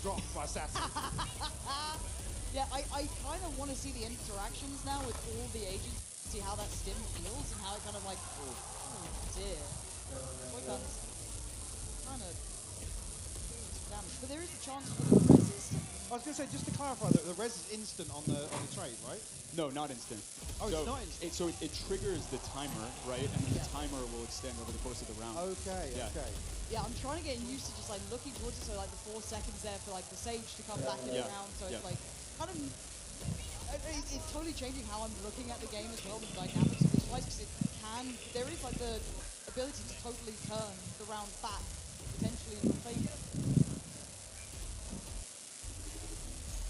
dropped by Assassin. Yeah, I kind of want to see the interactions now with all the agents, see how that stim feels and how it kind of like, oh dear. Boy guns. Trying to do some damage. But there is a chance for the reses. I was going to say, just to clarify, the res is instant on the trade, right? No, not instant. Oh, it's not instant. So it triggers the timer, right? And then the timer will extend over the course of the round. Okay, Yeah. okay. Yeah, I'm trying to get used to just like looking towards it, so like the 4 seconds there for like the Sage to come back in the round, so it's like kind of, it's totally changing how I'm looking at the game as well, the dynamics of this fight, because there is like the ability to totally turn the round back, potentially in favor.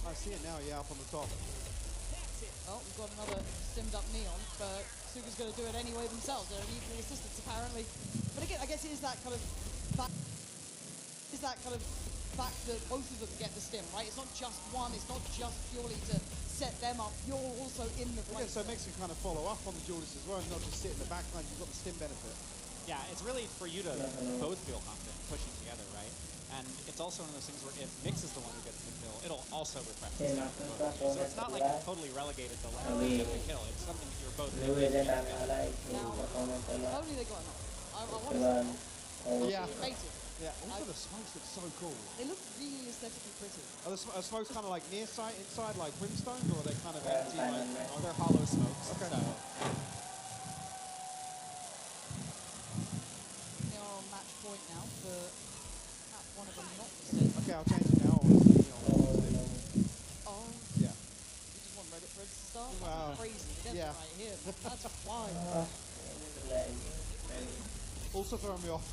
I see it now, yeah, up on the top. Oh, we've got another stimmed up Neon, but Suga's going to do it anyway themselves. They don't need the assistance apparently. But again, I guess it is that kind of fact that both of them get the stim, right? It's not just one, it's not just purely to set them up, you're also in the fight. Yeah, so it makes you kind of follow up on the Judas as well, and not just sit in the backline, you've got the stim benefit. Yeah, it's really for you to both feel confident pushing together, right? And it's also one of those things where if Mix is the one who gets the kill, it'll also refresh the stat for both of you. So it's not like you're totally relegated to letting them get the kill. It's something that you're both doing together. Now, only they got enough. I want to say, Yeah. amazing. Yeah, also the smokes look so cool. They look really aesthetically pretty. Are the smokes kind of like near sight, inside, like brimstones, or are they kind of empty, like... Oh, they're hollow smokes. Okay. So They are on match point now for one of them not to stay. Okay, I'll change it now. Oh, Yeah. you just want Reddit threads to start? Wow. That's crazy. That's Yeah. right here. That's wild. Also throwing me off.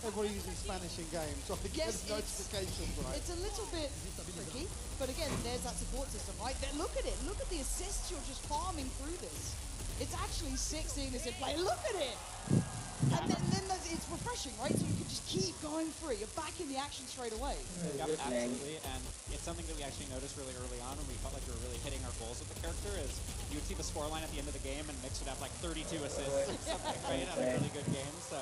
Everybody using Spanish in games, so I get Yes, notifications, right? It's a little bit tricky, but again, there's that support system, right? Look at it. Look at the assists you're just farming through this. It's actually sick seeing this in play. Look at it! And then it's refreshing, right? So you can just keep going through it. You're back in the action straight away. Yep, absolutely, and it's something that we actually noticed really early on when we felt like we were really hitting our goals with the character is you would see the scoreline at the end of the game and Mix would have like 32 assists or something, right? Have a really good game, so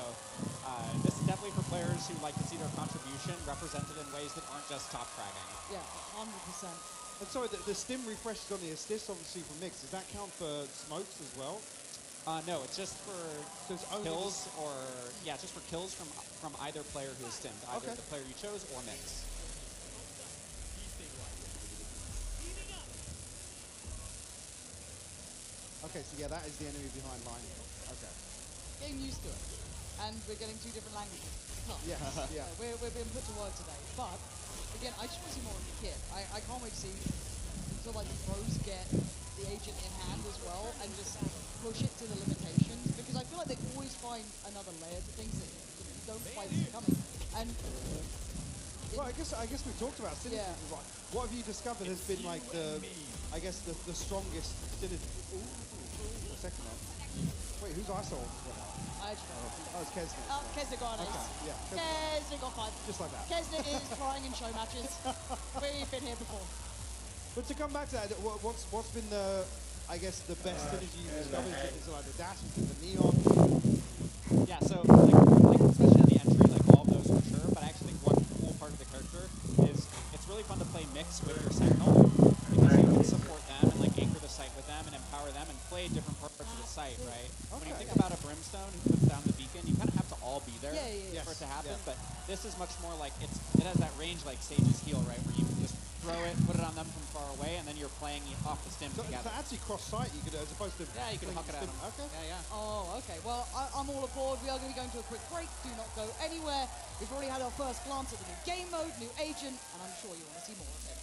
this is definitely for players who like to see their contribution represented in ways that aren't just top fragging. Yeah, 100%. And sorry, the stim refreshes on the assist, obviously, for Mix. Does that count for smokes as well? No, it's just for So it's only kills or, yeah, just for kills from either player who is stimmed, either the player you chose or Mix. Okay, so yeah, that is the enemy behind line. Okay. Getting used to it. And we're getting 2 different languages. Tough. Yeah, yeah. We're being put to work today. But, again, I just want to see more of the kit. I can't wait to see sort of like the pros get the agent in hand as well and just push it to the limitations, because I feel like they always find another layer to things that you don't quite see coming. And Well, I guess we talked about synergies. Yeah. Right. What have you discovered has been like the strongest synergy? Ooh, a second there. Wait, who's ISO? I actually don't know. Oh, it's Kesnet. Oh, Kesnet got an ace. Okay, yeah. Kesnet got 5. Just like that. Kesnet is flying in show matches. We've been here before. But to come back to that, what's been the, I guess, the best synergy you've discovered? Is it like the dash, is it the neon? Yeah, so like especially on the entry, like all of those for sure, but I actually think one cool part of the character is it's really fun to play Mix with your Sentinel, because you can support them and like anchor the site with them and empower them and play different parts of the site, right? When you think about a Brimstone who puts down the beacon, you kind of have to all be there for it to happen, but this is much more like it has that range like Sage's heal, right, where you can just throw it, put it on them from far away, and then you're playing off the stim together. So actually cross-site, you could, as opposed to... Yeah, you can huck it at them. Okay. Yeah, yeah. Oh, okay. Well, I'm all aboard. We are going to be going to a quick break. Do not go anywhere. We've already had our first glance at the new game mode, new agent, and I'm sure you want to see more of it.